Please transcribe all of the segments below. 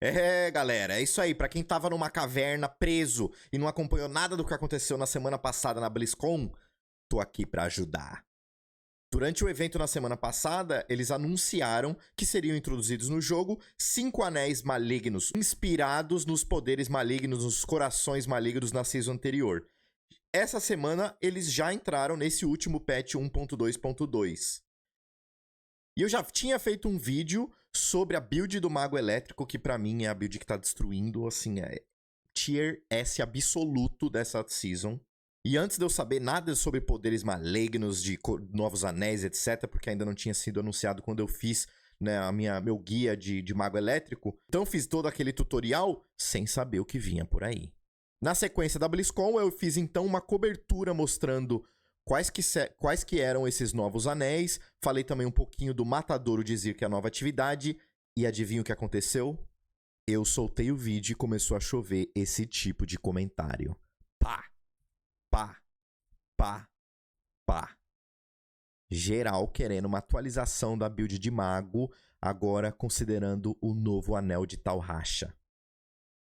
É, galera, é isso aí. Pra quem tava numa caverna preso e não acompanhou nada do que aconteceu na semana passada na BlizzCon, tô aqui pra ajudar. Durante o evento na semana passada, eles anunciaram que seriam introduzidos no jogo 5 anéis malignos, inspirados nos poderes malignos, nos corações malignos na season anterior. Essa semana, eles já entraram nesse último patch 1.2.2. E eu já tinha feito um vídeo sobre a build do Mago Elétrico, que pra mim é a build que tá destruindo, assim, é tier S absoluto dessa season. E antes de eu saber nada sobre poderes malignos, de novos anéis, etc., porque ainda não tinha sido anunciado quando eu fiz, né, meu guia de Mago Elétrico, então fiz todo aquele tutorial sem saber o que vinha por aí. Na sequência da BlizzCon, eu fiz então uma cobertura mostrando quais que eram esses novos anéis. Falei também um pouquinho do Matadouro Dizir, que é a nova atividade. E adivinha o que aconteceu? Eu soltei o vídeo e começou a chover esse tipo de comentário. Pá, pá, pá, pá. Geral querendo uma atualização da build de mago, agora considerando o novo anel de Tal Racha.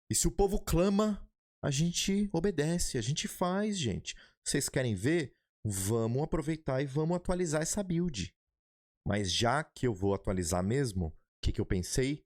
E se o povo clama, a gente obedece, a gente faz, gente. Vocês querem ver? Vamos aproveitar e vamos atualizar essa build. Mas já que eu vou atualizar mesmo, o que eu pensei?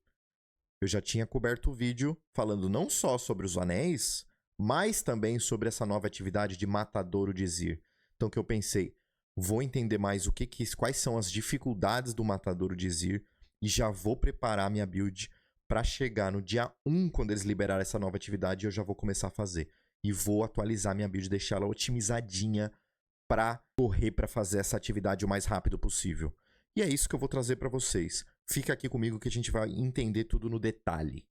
Eu já tinha coberto o vídeo falando não só sobre os anéis, mas também sobre essa nova atividade de Matadouro Dizir. Então que eu pensei, vou entender mais quais são as dificuldades do Matadouro Dizir e já vou preparar minha build para chegar no dia 1, quando eles liberarem essa nova atividade, eu já vou começar a fazer. E vou atualizar minha build, deixar ela otimizadinha para correr para fazer essa atividade o mais rápido possível. E é isso que eu vou trazer para vocês. Fica aqui comigo que a gente vai entender tudo no detalhe.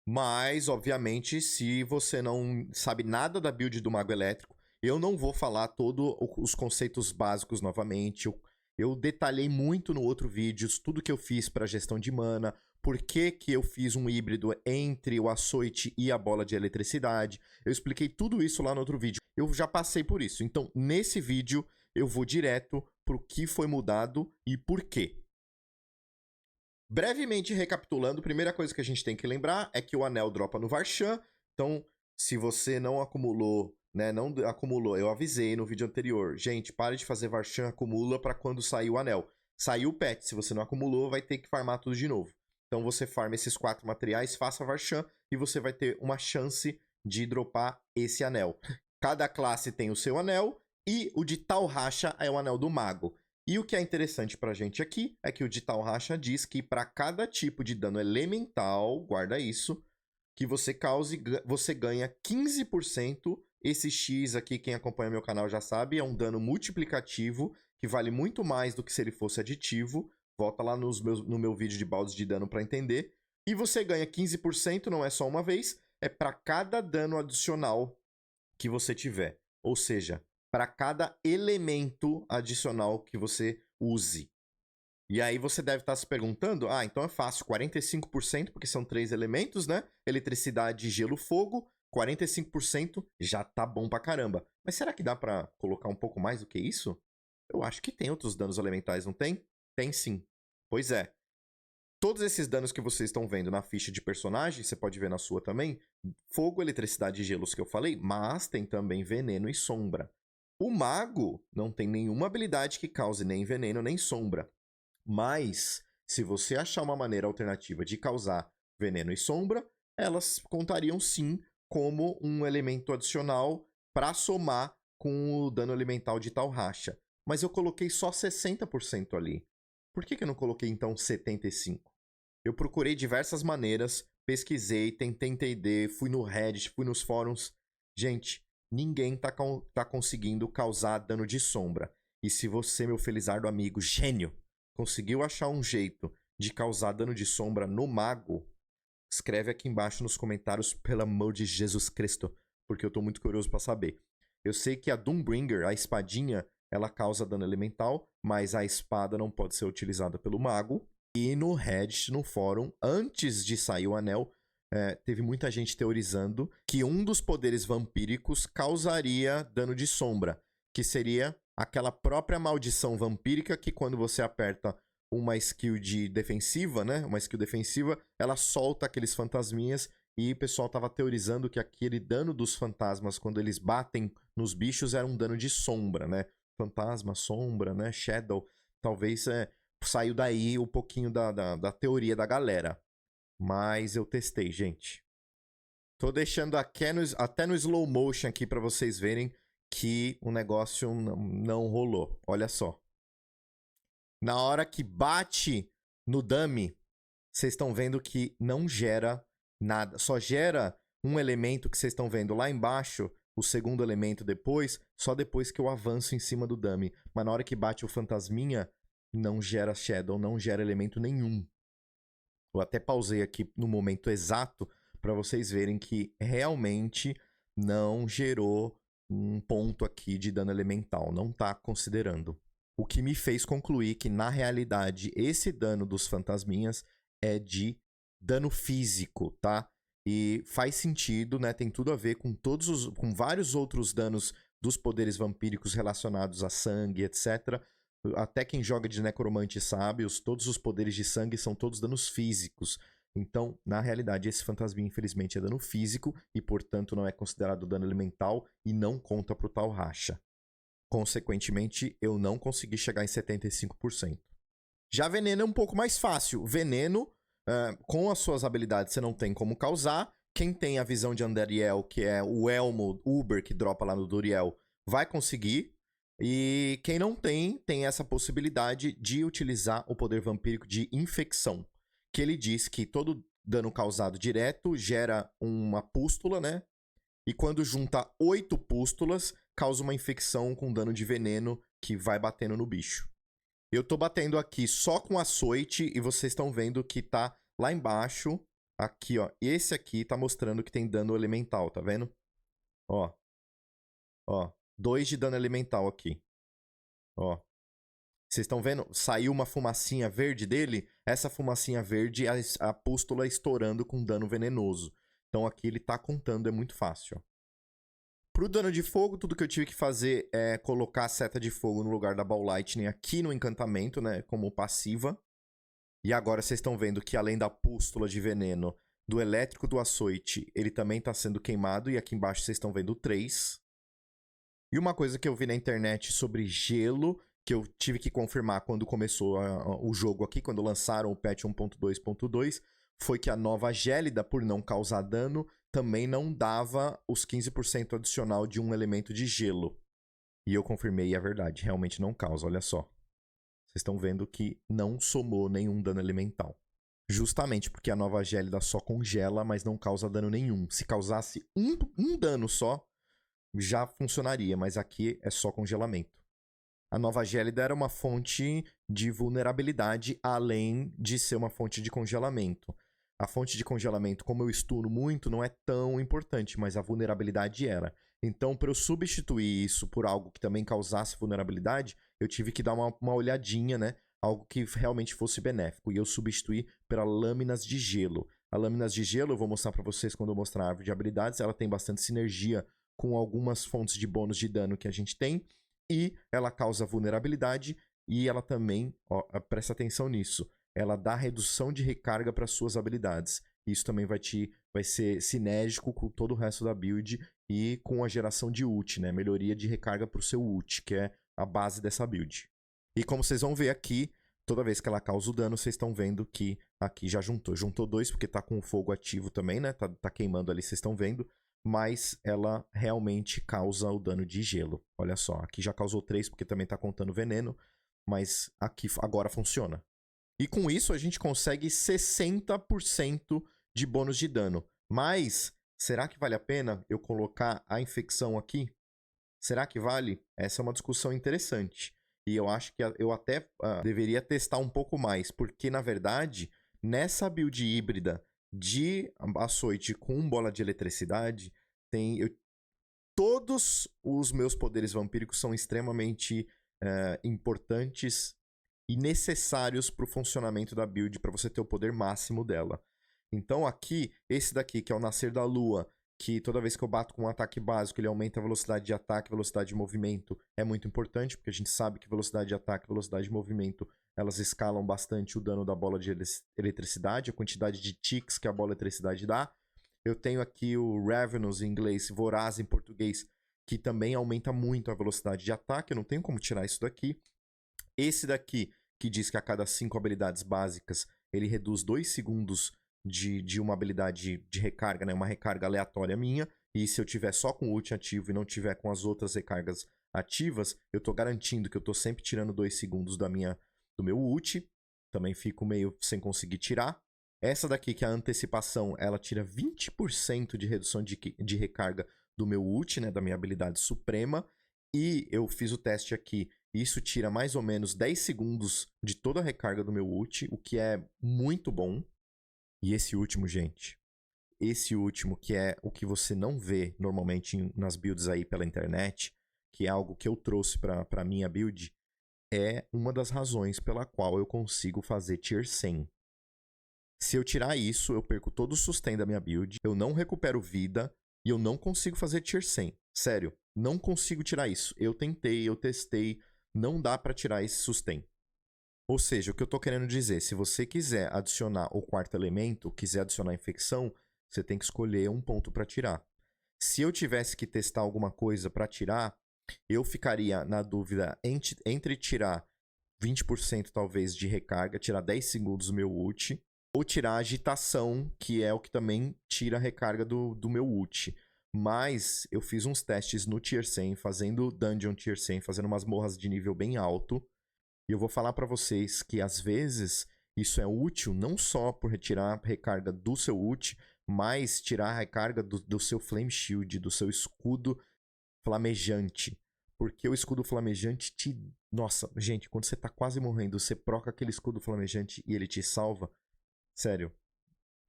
Mas, obviamente, se você não sabe nada da build do Mago Elétrico, eu não vou falar todos os conceitos básicos novamente. Eu detalhei muito no outro vídeo tudo que eu fiz para gestão de mana, por que eu fiz um híbrido entre o açoite e a bola de eletricidade. Eu expliquei tudo isso lá no outro vídeo. Eu já passei por isso. Então, nesse vídeo, eu vou direto pro que foi mudado e por quê. Brevemente recapitulando, a primeira coisa que a gente tem que lembrar é que o anel dropa no Varshan. Então, se você não acumulou, né, eu avisei no vídeo anterior. Gente, pare de fazer Varshan, acumula para quando sair o anel. Saiu o patch, se você não acumulou, vai ter que farmar tudo de novo. Então você farma esses 4 materiais, faça Varshan e você vai ter uma chance de dropar esse anel. Cada classe tem o seu anel e o de Tal Racha é o anel do mago. E o que é interessante pra gente aqui é que o de Tal Racha diz que para cada tipo de dano elemental, guarda isso, que você cause, você ganha 15%. Esse X aqui, quem acompanha meu canal já sabe, é um dano multiplicativo que vale muito mais do que se ele fosse aditivo. Volta lá no meu vídeo de baldes de dano para entender. E você ganha 15%, não é só uma vez, é para cada dano adicional que você tiver. Ou seja, para cada elemento adicional que você use. E aí você deve estar se perguntando, então é fácil, 45%, porque são 3 elementos, né? Eletricidade, gelo, fogo, 45% já tá bom pra caramba. Mas será que dá pra colocar um pouco mais do que isso? Eu acho que tem outros danos elementais, não tem? Tem sim. Pois é. Todos esses danos que vocês estão vendo na ficha de personagem, você pode ver na sua também, fogo, eletricidade e gelos que eu falei, mas tem também veneno e sombra. O mago não tem nenhuma habilidade que cause nem veneno nem sombra. Mas, se você achar uma maneira alternativa de causar veneno e sombra, elas contariam sim como um elemento adicional para somar com o dano elemental de Tal Racha. Mas eu coloquei só 60% ali. Por que eu não coloquei então 75%? Eu procurei diversas maneiras, pesquisei, tentei entender, fui no Reddit, fui nos fóruns. Gente, ninguém tá conseguindo causar dano de sombra. E se você, meu felizardo amigo gênio, conseguiu achar um jeito de causar dano de sombra no mago, escreve aqui embaixo nos comentários, pelo amor de Jesus Cristo, porque eu tô muito curioso pra saber. Eu sei que a Doombringer, a espadinha, ela causa dano elemental, mas a espada não pode ser utilizada pelo mago. E no Reddit, no fórum, antes de sair o anel, teve muita gente teorizando que um dos poderes vampíricos causaria dano de sombra, que seria aquela própria maldição vampírica que quando você aperta uma skill de defensiva, né? Uma skill defensiva, ela solta aqueles fantasminhas e o pessoal tava teorizando que aquele dano dos fantasmas quando eles batem nos bichos era um dano de sombra, né? Fantasma, sombra, né? Shadow. Talvez saiu daí um pouquinho da teoria da galera. Mas eu testei, gente. Tô deixando até no slow motion aqui pra vocês verem que o negócio não rolou. Olha só. Na hora que bate no dummy, vocês estão vendo que não gera nada. Só gera um elemento que vocês estão vendo lá embaixo, o segundo elemento depois, só depois que eu avanço em cima do dummy. Mas na hora que bate o fantasminha, não gera shadow, não gera elemento nenhum. Eu até pausei aqui no momento exato para vocês verem que realmente não gerou um ponto aqui de dano elemental, não tá considerando. O que me fez concluir que, na realidade, esse dano dos fantasminhas é de dano físico, tá? E faz sentido, né? Tem tudo a ver com com vários outros danos dos poderes vampíricos relacionados a sangue, etc. Até quem joga de necromante sabe, todos os poderes de sangue são todos danos físicos. Então, na realidade, esse fantasminha, infelizmente, é dano físico e, portanto, não é considerado dano elemental e não conta pro tal racha. Consequentemente, eu não consegui chegar em 75%. Já veneno é um pouco mais fácil. Veneno, com as suas habilidades, você não tem como causar. Quem tem a visão de Andariel, que é o Elmo Uber, que dropa lá no Duriel, vai conseguir. E quem não tem essa possibilidade de utilizar o poder vampírico de infecção. Que ele diz que todo dano causado direto gera uma pústula, né? E quando junta 8 pústulas, causa uma infecção com dano de veneno que vai batendo no bicho. Eu tô batendo aqui só com açoite e vocês estão vendo que tá lá embaixo, aqui ó, esse aqui tá mostrando que tem dano elemental, tá vendo? Ó, 2 de dano elemental aqui, ó. Vocês estão vendo? Saiu uma fumacinha verde dele, essa fumacinha verde é a pústula estourando com dano venenoso. Então aqui ele tá contando, é muito fácil, ó. Pro dano de fogo, tudo que eu tive que fazer é colocar a seta de fogo no lugar da Ball Lightning aqui no encantamento, né? Como passiva. E agora vocês estão vendo que além da pústula de veneno do elétrico do açoite, ele também está sendo queimado. E aqui embaixo vocês estão vendo 3. E uma coisa que eu vi na internet sobre gelo, que eu tive que confirmar quando começou o jogo aqui, quando lançaram o patch 1.2.2, foi que a nova gélida, por não causar dano, também não dava os 15% adicional de um elemento de gelo. E eu confirmei e é verdade, realmente não causa, olha só. Vocês estão vendo que não somou nenhum dano elemental. Justamente porque a nova gélida só congela, mas não causa dano nenhum. Se causasse um dano só, já funcionaria, mas aqui é só congelamento. A nova gélida era uma fonte de vulnerabilidade, além de ser uma fonte de congelamento. A fonte de congelamento, como eu estudo muito, não é tão importante, mas a vulnerabilidade era. Então, para eu substituir isso por algo que também causasse vulnerabilidade, eu tive que dar uma olhadinha, né? Algo que realmente fosse benéfico. E eu substituí para lâminas de gelo. A lâminas de gelo, eu vou mostrar para vocês quando eu mostrar a árvore de habilidades, ela tem bastante sinergia com algumas fontes de bônus de dano que a gente tem. E ela causa vulnerabilidade e ela também, ó, presta atenção nisso, ela dá redução de recarga para suas habilidades. Isso também vai ser sinérgico com todo o resto da build e com a geração de ult, né? Melhoria de recarga para o seu ult, que é a base dessa build. E como vocês vão ver aqui, toda vez que ela causa o dano, vocês estão vendo que aqui já juntou. Juntou 2 porque tá com o fogo ativo também, né? Tá queimando ali, vocês estão vendo. Mas ela realmente causa o dano de gelo. Olha só, aqui já causou 3 porque também tá contando veneno, mas aqui agora funciona. E com isso a gente consegue 60% de bônus de dano. Mas, será que vale a pena eu colocar a infecção aqui? Será que vale? Essa é uma discussão interessante. E eu acho que eu até deveria testar um pouco mais, porque na verdade, nessa build híbrida de açoite com bola de eletricidade, todos os meus poderes vampíricos são extremamente importantes e necessários para o funcionamento da build, para você ter o poder máximo dela. Então aqui, esse daqui, que é o Nascer da Lua, que toda vez que eu bato com um ataque básico, ele aumenta a velocidade de ataque, velocidade de movimento, é muito importante, porque a gente sabe que velocidade de ataque e velocidade de movimento elas escalam bastante o dano da bola de eletricidade, a quantidade de ticks que a bola de eletricidade dá. Eu tenho aqui o Ravenous em inglês, Voraz em português, que também aumenta muito a velocidade de ataque. Eu não tenho como tirar isso daqui. Esse daqui, que diz que a cada 5 habilidades básicas, ele reduz 2 segundos de uma habilidade de recarga, né? Uma recarga aleatória minha. E se eu tiver só com o ult ativo e não tiver com as outras recargas ativas, eu tô garantindo que eu tô sempre tirando 2 segundos do meu ult. Também fico meio sem conseguir tirar. Essa daqui, que é a antecipação, ela tira 20% de redução de recarga do meu ult, né? Da minha habilidade suprema. E eu fiz o teste aqui. Isso tira mais ou menos 10 segundos de toda a recarga do meu ult, o que é muito bom. E esse último, gente, esse último, que é o que você não vê normalmente nas builds aí pela internet, que é algo que eu trouxe para minha build, é uma das razões pela qual eu consigo fazer tier 100. Se eu tirar isso, eu perco todo o sustain da minha build, eu não recupero vida e eu não consigo fazer tier 100. Sério, não consigo tirar isso. Eu tentei, eu testei, não dá para tirar esse sustain. Ou seja, o que eu tô querendo dizer, se você quiser adicionar o quarto elemento, quiser adicionar a infecção, você tem que escolher um ponto para tirar. Se eu tivesse que testar alguma coisa para tirar, eu ficaria na dúvida entre tirar 20% talvez de recarga, tirar 10 segundos do meu ult, ou tirar a agitação, que é o que também tira a recarga do meu ult. Mas eu fiz uns testes no Tier 100, fazendo Dungeon Tier 100, fazendo umas morras de nível bem alto. E eu vou falar para vocês que às vezes isso é útil não só por retirar a recarga do seu ult, mas tirar a recarga do seu Flame Shield, do seu escudo flamejante. Porque o escudo flamejante te... Nossa, gente, quando você tá quase morrendo, você proca aquele escudo flamejante e ele te salva. Sério,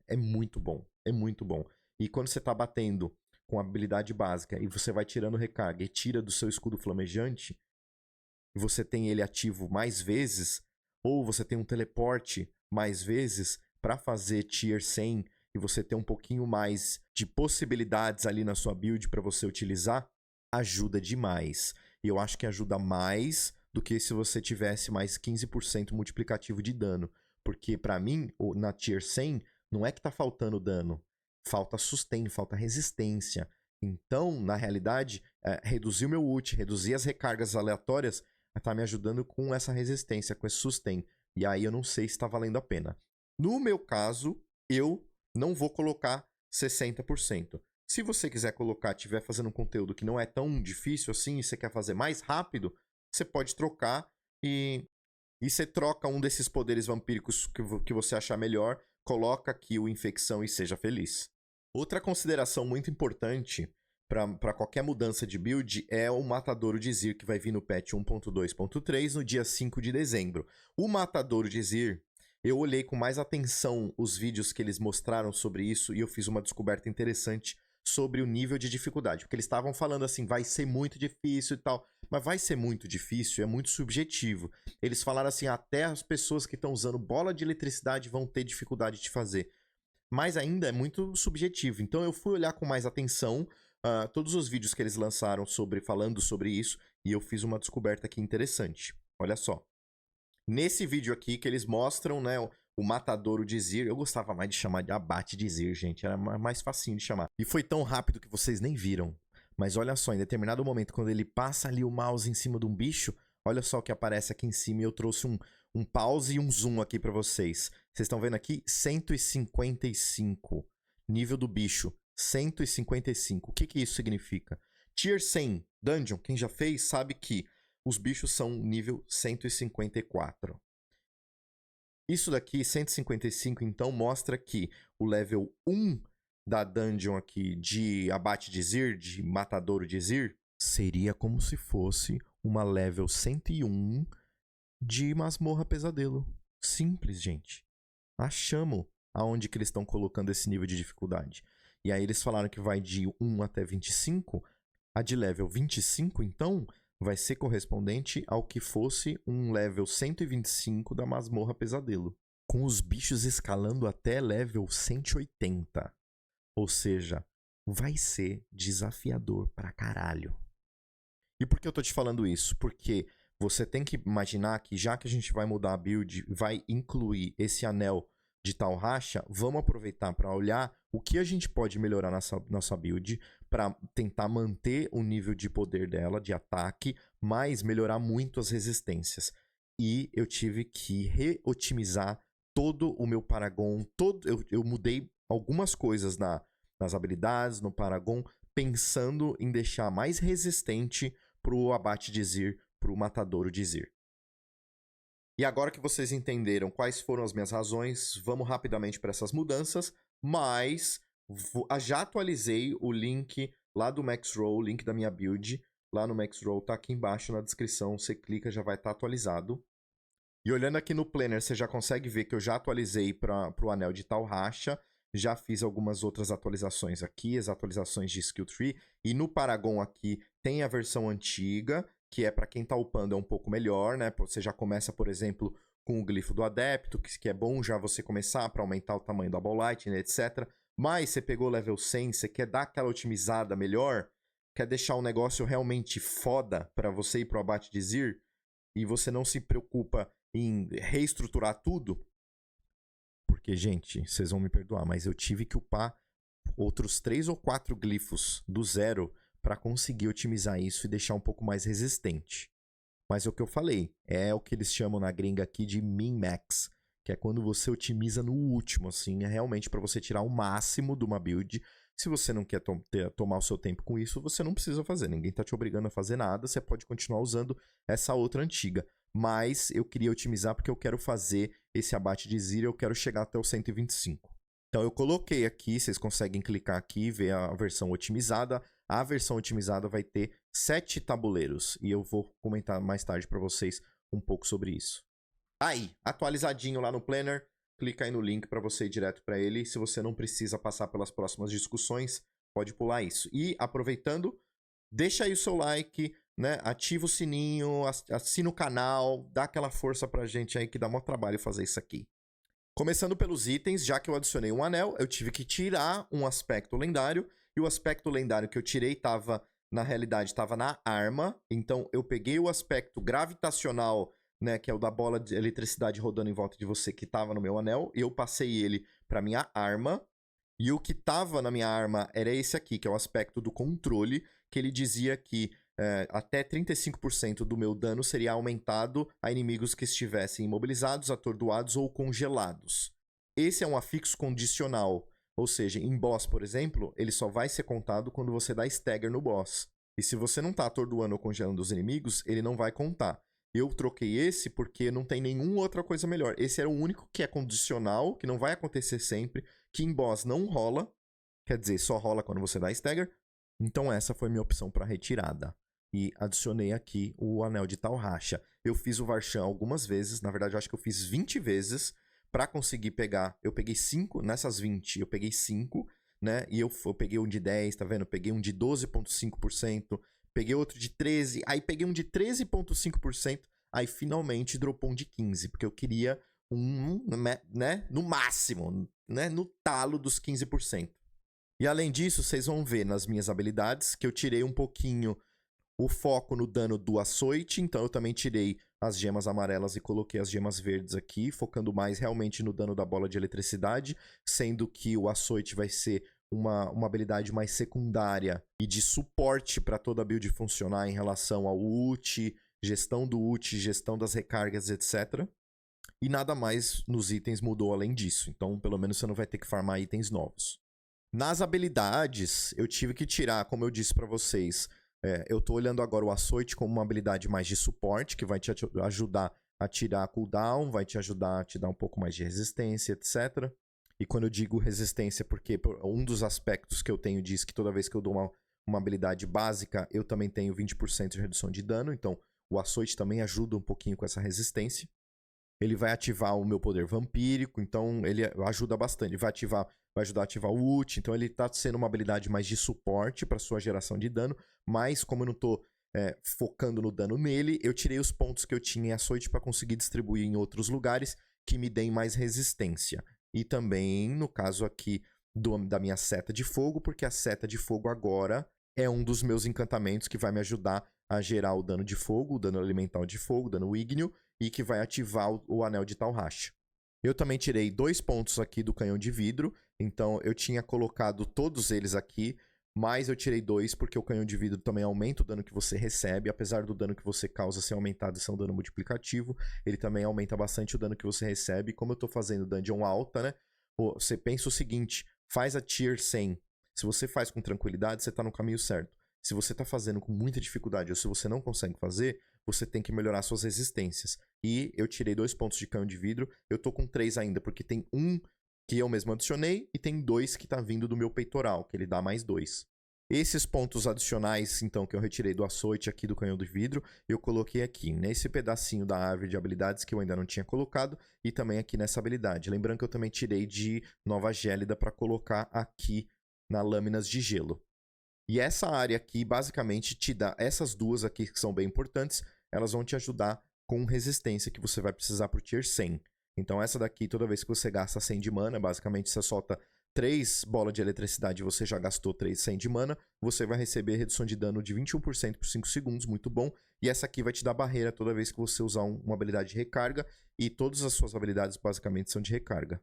é muito bom, é muito bom. E quando você tá batendo com a habilidade básica e você vai tirando recarga e tira do seu escudo flamejante, e você tem ele ativo mais vezes, ou você tem um teleporte mais vezes para fazer tier 100 e você ter um pouquinho mais de possibilidades ali na sua build para você utilizar, ajuda demais. E eu acho que ajuda mais do que se você tivesse mais 15% multiplicativo de dano. Porque para mim, na tier 100, não é que tá faltando dano. Falta sustain, falta resistência. Então, na realidade, reduzir o meu ult, reduzir as recargas aleatórias, tá me ajudando com essa resistência, com esse sustain. E aí eu não sei se tá valendo a pena. No meu caso, eu não vou colocar 60%. Se você quiser colocar, estiver fazendo um conteúdo que não é tão difícil assim, e você quer fazer mais rápido, você pode trocar e você troca um desses poderes vampíricos que você achar melhor, coloca aqui o infecção e seja feliz. Outra consideração muito importante para qualquer mudança de build é o Matadouro de Zir, que vai vir no patch 1.2.3 no dia 5 de dezembro. O Matadouro de Zir, eu olhei com mais atenção os vídeos que eles mostraram sobre isso e eu fiz uma descoberta interessante sobre o nível de dificuldade. Porque eles estavam falando assim, vai ser muito difícil e tal. Mas vai ser muito difícil, é muito subjetivo. Eles falaram assim, até as pessoas que estão usando bola de eletricidade vão ter dificuldade de fazer. Mas ainda é muito subjetivo. Então eu fui olhar com mais atenção todos os vídeos que eles lançaram falando sobre isso. E eu fiz uma descoberta aqui interessante. Olha só. Nesse vídeo aqui que eles mostram, né, o Matadouro de Zir. Eu gostava mais de chamar de Abate de Zir, gente. Era mais facinho de chamar. E foi tão rápido que vocês nem viram. Mas olha só, em determinado momento, quando ele passa ali o mouse em cima de um bicho, olha só o que aparece aqui em cima. E eu trouxe um pause e um zoom aqui pra vocês. Vocês estão vendo aqui? 155. Nível do bicho. 155. O que isso significa? Tier 100 Dungeon, quem já fez sabe que os bichos são nível 154. Isso daqui, 155, então, mostra que o level 1 da dungeon aqui de Abate de Zir, de Matadouro de Zir, seria como se fosse uma level 101 de Masmorra Pesadelo. Simples, gente. Achamos aonde que eles estão colocando esse nível de dificuldade. E aí eles falaram que vai de 1 até 25. A de level 25, então, vai ser correspondente ao que fosse um level 125 da Masmorra Pesadelo. Com os bichos escalando até level 180. Ou seja, vai ser desafiador pra caralho. E por que eu tô te falando isso? Porque você tem que imaginar que já que a gente vai mudar a build, vai incluir esse anel de tal racha, vamos aproveitar para olhar o que a gente pode melhorar nessa nossa build para tentar manter o nível de poder dela, de ataque, mas melhorar muito as resistências. E eu tive que reotimizar todo o meu Paragon, eu mudei algumas coisas nas habilidades, no Paragon, pensando em deixar mais resistente pro abate de Zir, pro matadouro de Zir. E agora que vocês entenderam quais foram as minhas razões, vamos rapidamente para essas mudanças, mas já atualizei o link lá do Maxroll, o link da minha build, lá no Maxroll, tá aqui embaixo na descrição, você clica, já vai estar atualizado. E olhando aqui no Planner, você já consegue ver que eu já atualizei para o anel de tal racha, já fiz algumas outras atualizações aqui, as atualizações de Skill Tree, e no Paragon aqui tem a versão antiga, que é para quem tá upando é um pouco melhor, né? Você já começa, por exemplo, com o glifo do adepto, que é bom já você começar para aumentar o tamanho da Ball Lightning, etc. Mas você pegou o level 100, você quer dar aquela otimizada melhor, quer deixar um negócio realmente foda para você ir pro abate de Zir, e você não se preocupa em reestruturar tudo, porque, gente, vocês vão me perdoar, mas eu tive que upar outros 3 ou 4 glifos do zero para conseguir otimizar isso e deixar um pouco mais resistente. Mas é o que eu falei, é o que eles chamam na gringa aqui de min-max, que é quando você otimiza no último, assim, é realmente para você tirar o máximo de uma build. Se você não quer tomar o seu tempo com isso, você não precisa fazer, ninguém tá te obrigando a fazer nada, você pode continuar usando essa outra antiga. Mas eu queria otimizar porque eu quero fazer esse abate de Zir, eu quero chegar até o 125. Então eu coloquei aqui, vocês conseguem clicar aqui e ver a versão otimizada. A versão otimizada vai ter 7 tabuleiros e eu vou comentar mais tarde para vocês um pouco sobre isso. Aí, atualizadinho lá no Planner, clica aí no link para você ir direto para ele. Se você não precisa passar pelas próximas discussões, pode pular isso. E aproveitando, deixa aí o seu like, né? Ativa o sininho, assina o canal, dá aquela força pra gente aí que dá maior trabalho fazer isso aqui. Começando pelos itens, já que eu adicionei um anel, eu tive que tirar um aspecto lendário, e o aspecto lendário que eu tirei na realidade, estava na arma, então eu peguei o aspecto gravitacional, né, que é o da bola de eletricidade rodando em volta de você, que estava no meu anel, e eu passei ele para minha arma, e o que estava na minha arma era esse aqui, que é o aspecto do controle, que ele dizia que até 35% do meu dano seria aumentado a inimigos que estivessem imobilizados, atordoados ou congelados. Esse é um afixo condicional, ou seja, em boss, por exemplo, ele só vai ser contado quando você dá stagger no boss. E se você não está atordoando ou congelando os inimigos, ele não vai contar. Eu troquei esse porque não tem nenhuma outra coisa melhor. Esse era o único que é condicional, que não vai acontecer sempre, que em boss não rola, quer dizer, só rola quando você dá stagger. Então essa foi minha opção para retirada. E adicionei aqui o anel de tal racha. Eu fiz o Varshan algumas vezes, na verdade eu acho que eu fiz 20 vezes para conseguir pegar. Eu peguei 5, nessas 20 eu peguei 5, né? E eu peguei um de 10, tá vendo? Eu peguei um de 12,5%, peguei outro de 13%, aí peguei um de 13,5%, aí finalmente dropou um de 15%, porque eu queria né? No máximo, né? No talo dos 15%. E além disso, vocês vão ver nas minhas habilidades que eu tirei um pouquinho o foco no dano do açoite, então eu também tirei as gemas amarelas e coloquei as gemas verdes aqui, focando mais realmente no dano da bola de eletricidade, sendo que o açoite vai ser uma habilidade mais secundária e de suporte para toda a build funcionar em relação ao ult, gestão do ult, gestão das recargas, etc. E nada mais nos itens mudou além disso, então pelo menos você não vai ter que farmar itens novos. Nas habilidades, eu tive que tirar, como eu disse para vocês, eu tô olhando agora o açoite como uma habilidade mais de suporte, que vai te ajudar a tirar cooldown, vai te ajudar a te dar um pouco mais de resistência, etc. E quando eu digo resistência, porque um dos aspectos que eu tenho diz que toda vez que eu dou uma habilidade básica, eu também tenho 20% de redução de dano, então o açoite também ajuda um pouquinho com essa resistência. Ele vai ativar o meu poder vampírico, então ele ajuda bastante. Vai ajudar a ativar o ult, então ele tá sendo uma habilidade mais de suporte para sua geração de dano, mas como eu não tô focando no dano nele, eu tirei os pontos que eu tinha em açoite para conseguir distribuir em outros lugares que me deem mais resistência. E também, no caso aqui da minha seta de fogo, porque a seta de fogo agora é um dos meus encantamentos que vai me ajudar a gerar o dano de fogo, o dano elemental de fogo, o dano ígneo, e que vai ativar o anel de Talhash. Eu também tirei 2 pontos aqui do canhão de vidro, então eu tinha colocado todos eles aqui, mas eu tirei 2 porque o canhão de vidro também aumenta o dano que você recebe, apesar do dano que você causa ser aumentado e ser um dano multiplicativo, ele também aumenta bastante o dano que você recebe. Como eu tô fazendo dungeon alta, né, você pensa o seguinte, faz a tier 100, se você faz com tranquilidade, você tá no caminho certo. Se você tá fazendo com muita dificuldade ou se você não consegue fazer, você tem que melhorar suas resistências. E eu tirei 2 pontos de canhão de vidro, eu tô com 3 ainda, porque tem um que eu mesmo adicionei e tem 2 que tá vindo do meu peitoral, que ele dá mais 2. Esses pontos adicionais, então, que eu retirei do açoite aqui do canhão de vidro, eu coloquei aqui, nesse pedacinho da árvore de habilidades que eu ainda não tinha colocado, e também aqui nessa habilidade. Lembrando que eu também tirei de Nova Gélida para colocar aqui na Lâminas de Gelo. E essa área aqui, basicamente, te dá essas duas aqui que são bem importantes, elas vão te ajudar com resistência que você vai precisar pro tier 100. Então essa daqui, toda vez que você gasta 100 de mana, basicamente você solta 3 bolas de eletricidade e você já gastou 100 de mana, você vai receber redução de dano de 21% por 5 segundos, muito bom. E essa aqui vai te dar barreira toda vez que você usar uma habilidade de recarga, e todas as suas habilidades basicamente são de recarga.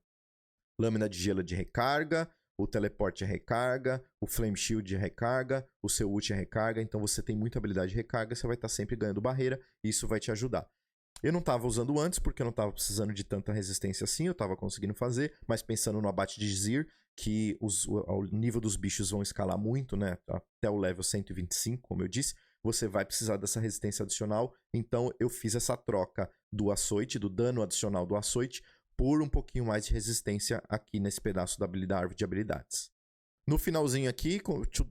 Lâmina de gelo de recarga, o teleporte é recarga, o flame shield é recarga, o seu ult é recarga, então você tem muita habilidade de recarga, você vai estar sempre ganhando barreira, e isso vai te ajudar. Eu não estava usando antes, porque eu não estava precisando de tanta resistência assim, eu estava conseguindo fazer, mas pensando no abate de Zir, que o nível dos bichos vão escalar muito, né, até o level 125, como eu disse, você vai precisar dessa resistência adicional, então eu fiz essa troca do açoite, do dano adicional do açoite, por um pouquinho mais de resistência aqui nesse pedaço da árvore de habilidades. No finalzinho aqui,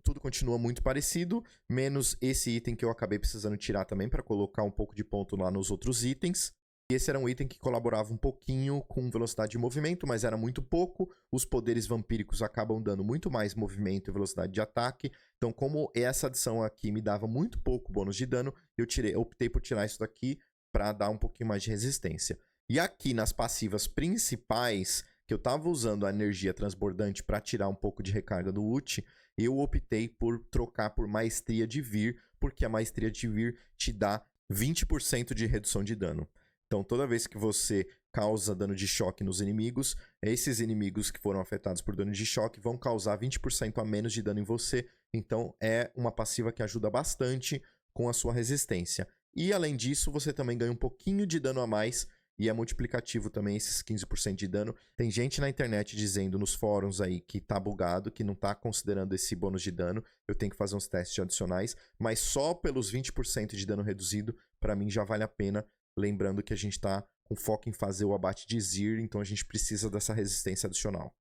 tudo continua muito parecido, menos esse item que eu acabei precisando tirar também para colocar um pouco de ponto lá nos outros itens. Esse era um item que colaborava um pouquinho com velocidade de movimento, mas era muito pouco. Os poderes vampíricos acabam dando muito mais movimento e velocidade de ataque. Então, como essa adição aqui me dava muito pouco bônus de dano, eu optei por tirar isso daqui para dar um pouquinho mais de resistência. E aqui nas passivas principais, que eu estava usando a energia transbordante para tirar um pouco de recarga do ult, eu optei por trocar por Maestria de Vir, porque a Maestria de Vir te dá 20% de redução de dano. Então, toda vez que você causa dano de choque nos inimigos, esses inimigos que foram afetados por dano de choque vão causar 20% a menos de dano em você. Então, é uma passiva que ajuda bastante com a sua resistência. E, além disso, você também ganha um pouquinho de dano a mais, e é multiplicativo também esses 15% de dano. Tem gente na internet dizendo nos fóruns aí que tá bugado, que não tá considerando esse bônus de dano. Eu tenho que fazer uns testes adicionais, mas só pelos 20% de dano reduzido, pra mim já vale a pena. Lembrando que a gente tá com foco em fazer o abate de Zir, então a gente precisa dessa resistência adicional.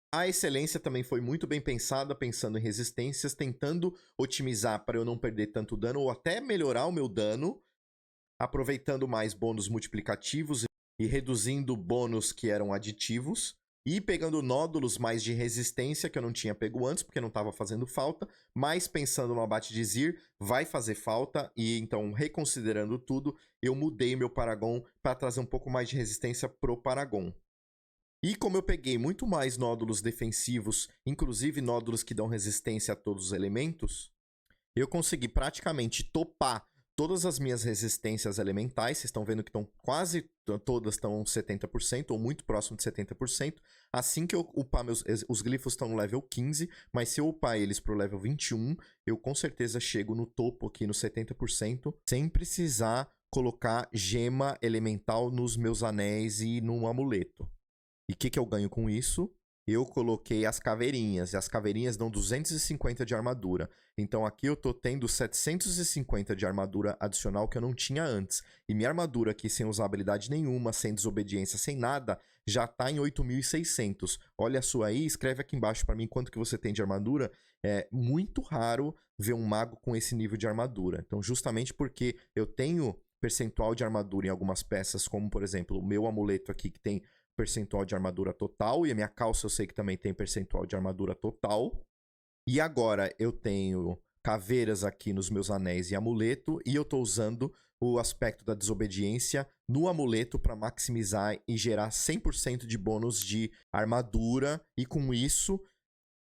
A excelência também foi muito bem pensada, pensando em resistências, tentando otimizar para eu não perder tanto dano ou até melhorar o meu dano, aproveitando mais bônus multiplicativos e reduzindo bônus que eram aditivos, e pegando nódulos mais de resistência que eu não tinha pego antes, porque não estava fazendo falta, mas pensando no abate de Zir, vai fazer falta, e então, reconsiderando tudo, eu mudei meu Paragon para trazer um pouco mais de resistência pro Paragon. E como eu peguei muito mais nódulos defensivos, inclusive nódulos que dão resistência a todos os elementos, eu consegui praticamente topar todas as minhas resistências elementais. Vocês estão vendo que estão quase todas estão 70%, ou muito próximo de 70%. Assim que eu upar os glifos estão no level 15, mas se eu upar eles pro level 21, eu com certeza chego no topo aqui no 70%, sem precisar colocar gema elemental nos meus anéis e num amuleto. E o que eu ganho com isso? Eu coloquei as caveirinhas, e as caveirinhas dão 250 de armadura. Então aqui eu tô tendo 750 de armadura adicional que eu não tinha antes. E minha armadura aqui, sem usar habilidade nenhuma, sem desobediência, sem nada, já tá em 8.600. Olha a sua aí, escreve aqui embaixo pra mim quanto que você tem de armadura. É muito raro ver um mago com esse nível de armadura. Então justamente porque eu tenho percentual de armadura em algumas peças, como por exemplo o meu amuleto aqui que tem percentual de armadura total, e a minha calça eu sei que também tem percentual de armadura total. E agora eu tenho caveiras aqui nos meus anéis e amuleto, e eu tô usando o aspecto da desobediência no amuleto para maximizar e gerar 100% de bônus de armadura, e com isso,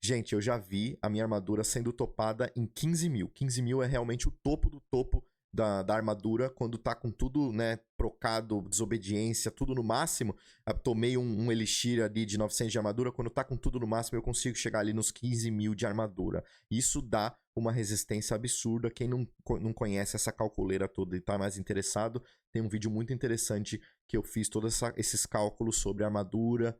gente, eu já vi a minha armadura sendo topada em 15 mil. 15 mil é realmente o topo do topo da armadura, quando tá com tudo, né, procado, desobediência, tudo no máximo. Eu tomei um elixir ali de 900 de armadura, quando tá com tudo no máximo eu consigo chegar ali nos 15 mil de armadura. Isso dá uma resistência absurda. Quem não conhece essa calculeira toda e tá mais interessado, tem um vídeo muito interessante que eu fiz todos esses cálculos sobre armadura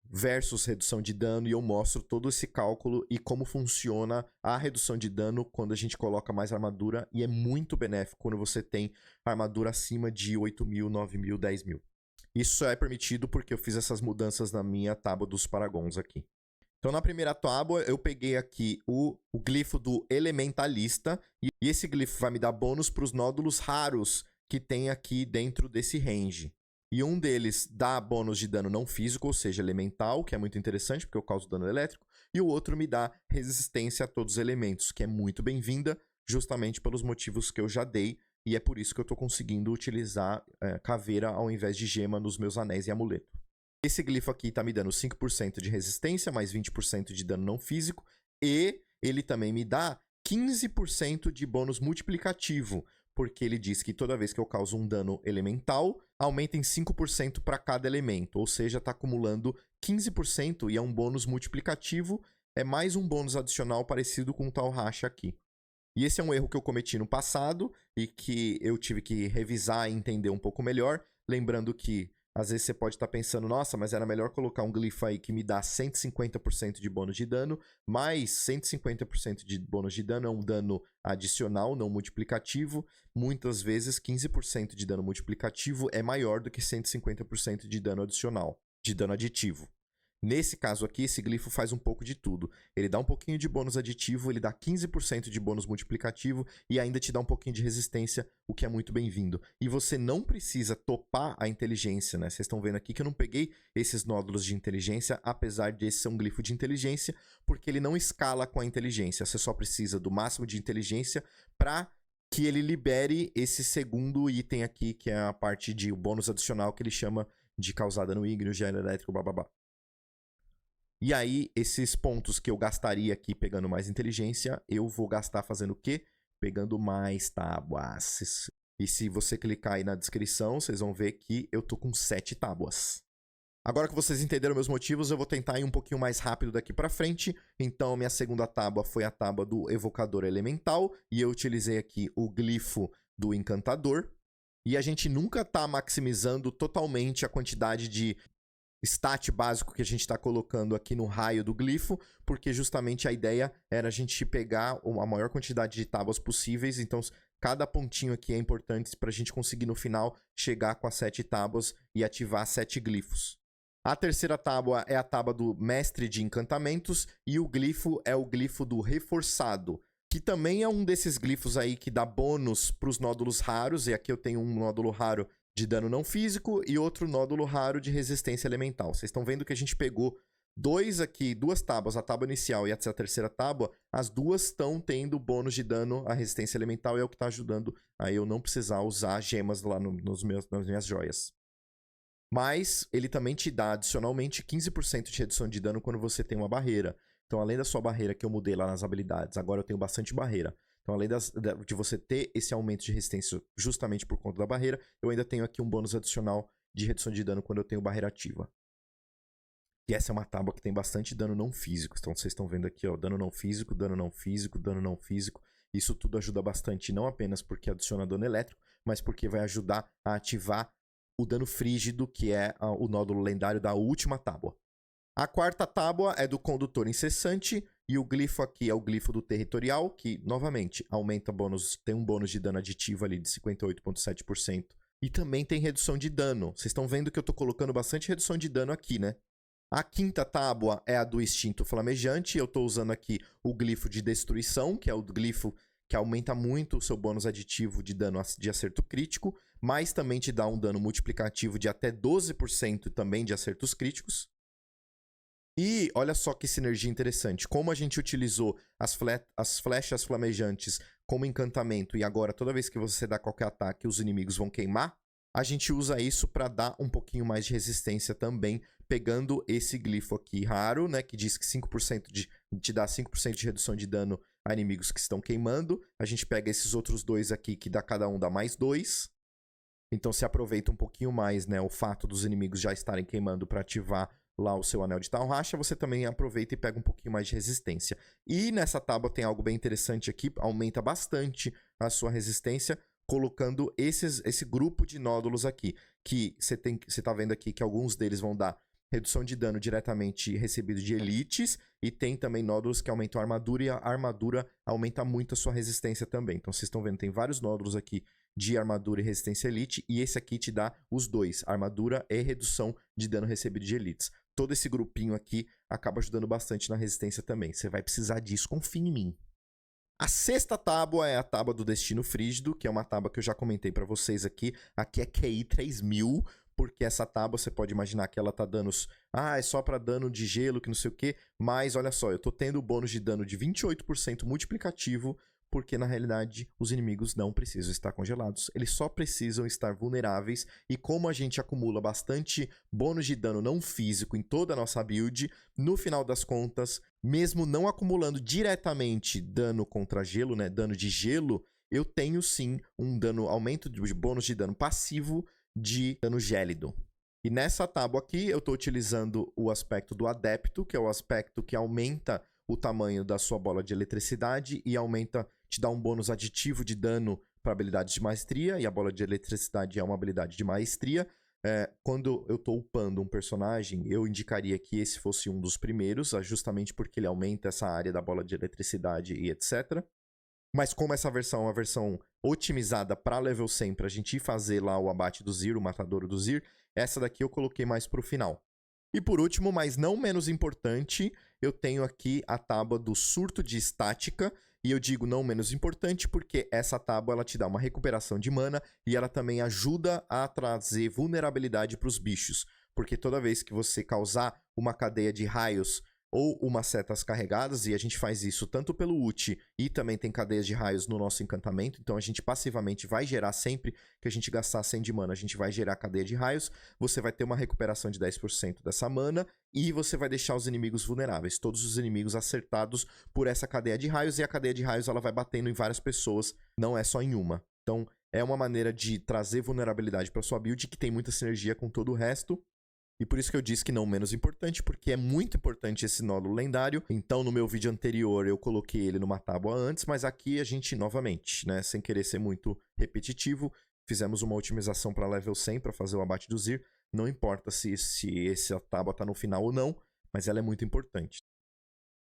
versus redução de dano, e eu mostro todo esse cálculo e como funciona a redução de dano quando a gente coloca mais armadura, e é muito benéfico quando você tem armadura acima de 8 mil, 9 mil, 10 mil. Isso só é permitido porque eu fiz essas mudanças na minha tábua dos Paragons aqui. Então na primeira tábua eu peguei aqui o glifo do Elementalista, e esse glifo vai me dar bônus para os nódulos raros que tem aqui dentro desse range. E um deles dá bônus de dano não físico, ou seja, elemental, que é muito interessante porque eu causo dano elétrico. E o outro me dá resistência a todos os elementos, que é muito bem-vinda, justamente pelos motivos que eu já dei. E é por isso que eu estou conseguindo utilizar caveira ao invés de gema nos meus anéis e amuleto. Esse glifo aqui está me dando 5% de resistência, mais 20% de dano não físico. E ele também me dá 15% de bônus multiplicativo, porque ele diz que toda vez que eu causo um dano elemental, aumenta em 5% para cada elemento, ou seja, está acumulando 15% e é um bônus multiplicativo, é mais um bônus adicional parecido com o tal racha aqui. E esse é um erro que eu cometi no passado e que eu tive que revisar e entender um pouco melhor, lembrando que às vezes você pode estar pensando, nossa, mas era melhor colocar um glifo aí que me dá 150% de bônus de dano, mas 150% de bônus de dano é um dano adicional, não multiplicativo. Muitas vezes 15% de dano multiplicativo é maior do que 150% de dano adicional, de dano aditivo. Nesse caso aqui, esse glifo faz um pouco de tudo. Ele dá um pouquinho de bônus aditivo, ele dá 15% de bônus multiplicativo e ainda te dá um pouquinho de resistência, o que é muito bem-vindo. E você não precisa topar a inteligência, né? Vocês estão vendo aqui que eu não peguei esses nódulos de inteligência, apesar de esse ser um glifo de inteligência, porque ele não escala com a inteligência. Você só precisa do máximo de inteligência para que ele libere esse segundo item aqui, que é a parte de bônus adicional que ele chama de causar dano ígneo, gelo elétrico, bababá. E aí, esses pontos que eu gastaria aqui pegando mais inteligência, eu vou gastar fazendo o quê? Pegando mais tábuas. E se você clicar aí na descrição, vocês vão ver que eu tô com 7 tábuas. Agora que vocês entenderam meus motivos, eu vou tentar ir um pouquinho mais rápido daqui pra frente. Então, minha segunda tábua foi a tábua do Evocador Elemental. E eu utilizei aqui o glifo do Encantador. E a gente nunca tá maximizando totalmente a quantidade de stat básico que a gente está colocando aqui no raio do glifo, porque justamente a ideia era a gente pegar a maior quantidade de tábuas possíveis, então cada pontinho aqui é importante para a gente conseguir no final chegar com as 7 tábuas e ativar 7 glifos. A terceira tábua é a tábua do Mestre de Encantamentos e o glifo é o glifo do Reforçado, que também é um desses glifos aí que dá bônus para os nódulos raros, e aqui eu tenho um nódulo raro de dano não físico e outro nódulo raro de resistência elemental. Vocês estão vendo que a gente pegou duas tábuas, a tábua inicial e essa terceira tábua, as duas estão tendo bônus de dano à resistência elemental e é o que está ajudando a eu não precisar usar gemas lá nas minhas joias. Mas ele também te dá adicionalmente 15% de redução de dano quando você tem uma barreira. Então, além da sua barreira que eu mudei lá nas habilidades, agora eu tenho bastante barreira. Então, além de você ter esse aumento de resistência justamente por conta da barreira, eu ainda tenho aqui um bônus adicional de redução de dano quando eu tenho barreira ativa. E essa é uma tábua que tem bastante dano não físico. Então, vocês estão vendo aqui, ó, dano não físico, dano não físico, dano não físico. Isso tudo ajuda bastante, não apenas porque adiciona dano elétrico, mas porque vai ajudar a ativar o dano frígido, que é o nódulo lendário da última tábua. A quarta tábua é do Condutor Incessante, e o glifo aqui é o glifo do Territorial, que, novamente, aumenta bônus, tem um bônus de dano aditivo ali de 58,7%. E também tem redução de dano. Vocês estão vendo que eu estou colocando bastante redução de dano aqui, né? A quinta tábua é a do Instinto Flamejante. Eu estou usando aqui o glifo de Destruição, que é o glifo que aumenta muito o seu bônus aditivo de dano de acerto crítico, mas também te dá um dano multiplicativo de até 12% também de acertos críticos. E olha só que sinergia interessante. Como a gente utilizou as flechas flamejantes como encantamento e agora toda vez que você dá qualquer ataque os inimigos vão queimar, a gente usa isso para dar um pouquinho mais de resistência também, pegando esse glifo aqui raro, né, que diz que 5% te dá 5% de redução de dano a inimigos que estão queimando. A gente pega esses outros 2 aqui, que cada um dá mais 2. Então se aproveita um pouquinho mais, né, o fato dos inimigos já estarem queimando para ativar lá o seu anel de tal racha, você também aproveita e pega um pouquinho mais de resistência. E nessa tábua tem algo bem interessante aqui, aumenta bastante a sua resistência, colocando esse grupo de nódulos aqui, que você tá vendo aqui que alguns deles vão dar redução de dano diretamente recebido de elites, e tem também nódulos que aumentam a armadura, e a armadura aumenta muito a sua resistência também. Então vocês estão vendo, tem vários nódulos aqui de armadura e resistência elite, e esse aqui te dá os 2, armadura e redução de dano recebido de elites. Todo esse grupinho aqui acaba ajudando bastante na resistência também. Você vai precisar disso, confia em mim. A 6ª tábua é a tábua do Destino Frígido, que é uma tábua que eu já comentei pra vocês aqui. Aqui é QI 3000, porque essa tábua você pode imaginar que ela tá dando... é só pra dano de gelo, que não sei o quê. Mas olha só, eu tô tendo o bônus de dano de 28% multiplicativo, porque na realidade os inimigos não precisam estar congelados, eles só precisam estar vulneráveis, e como a gente acumula bastante bônus de dano não físico em toda a nossa build, no final das contas, mesmo não acumulando diretamente dano contra gelo, né, dano de gelo, eu tenho sim um aumento de bônus de dano passivo de dano gélido. E nessa tábua aqui eu estou utilizando o aspecto do Adepto, que é o aspecto que aumenta o tamanho da sua bola de eletricidade e te dá um bônus aditivo de dano para habilidades de maestria, e a bola de eletricidade é uma habilidade de maestria. Quando eu estou upando um personagem, eu indicaria que esse fosse um dos primeiros, justamente porque ele aumenta essa área da bola de eletricidade e etc. Mas como essa versão é uma versão otimizada para level 100, para a gente ir fazer lá o abate do Zir, o matadouro do Zir, essa daqui eu coloquei mais para o final. E por último, mas não menos importante, eu tenho aqui a tábua do surto de estática. E eu digo não menos importante porque essa tábua ela te dá uma recuperação de mana e ela também ajuda a trazer vulnerabilidade para os bichos. Porque toda vez que você causar uma cadeia de raios ou umas setas carregadas, e a gente faz isso tanto pelo ult e também tem cadeias de raios no nosso encantamento, então a gente passivamente vai gerar sempre que a gente gastar 100 de mana, a gente vai gerar cadeia de raios, você vai ter uma recuperação de 10% dessa mana e você vai deixar os inimigos vulneráveis, todos os inimigos acertados por essa cadeia de raios, e a cadeia de raios ela vai batendo em várias pessoas, não é só em uma. Então é uma maneira de trazer vulnerabilidade para sua build que tem muita sinergia com todo o resto. E por isso que eu disse que não menos importante, porque é muito importante esse nódulo lendário. Então, no meu vídeo anterior, eu coloquei ele numa tábua antes, mas aqui a gente, novamente, né, sem querer ser muito repetitivo, fizemos uma otimização para level 100 para fazer o abate do Zir. Não importa se essa tábua tá no final ou não, mas ela é muito importante.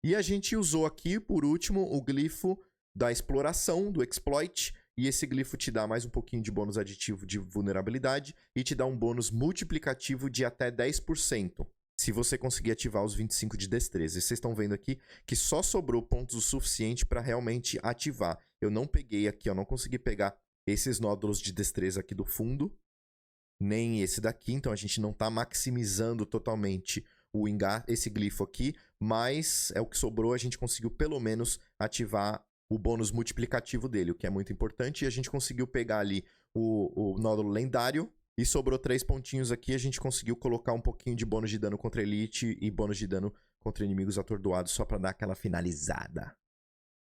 E a gente usou aqui, por último, o glifo da exploração, do exploit. E esse glifo te dá mais um pouquinho de bônus aditivo de vulnerabilidade e te dá um bônus multiplicativo de até 10%, se você conseguir ativar os 25 de destreza. E vocês estão vendo aqui que só sobrou pontos o suficiente para realmente ativar. Eu não peguei aqui, eu não consegui pegar esses nódulos de destreza aqui do fundo, nem esse daqui, então a gente não está maximizando totalmente esse glifo aqui, mas é o que sobrou, a gente conseguiu pelo menos ativar o bônus multiplicativo dele, o que é muito importante, e a gente conseguiu pegar ali o nódulo lendário, e sobrou 3 pontinhos aqui, a gente conseguiu colocar um pouquinho de bônus de dano contra elite e bônus de dano contra inimigos atordoados, só pra dar aquela finalizada.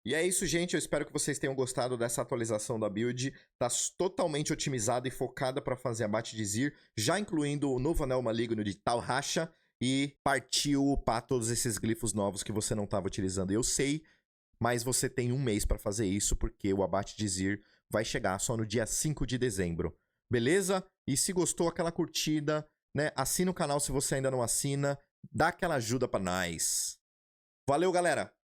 E é isso, gente, eu espero que vocês tenham gostado dessa atualização da build, tá totalmente otimizada e focada para fazer abate de Zir, já incluindo o novo anel maligno de tal racha, e partiu upar todos esses glifos novos que você não estava utilizando, eu sei. Mas você tem um mês para fazer isso, porque o abate de Zir vai chegar só no dia 5 de dezembro. Beleza? E se gostou, aquela curtida, né? Assina o canal se você ainda não assina. Dá aquela ajuda pra nós. Valeu, galera!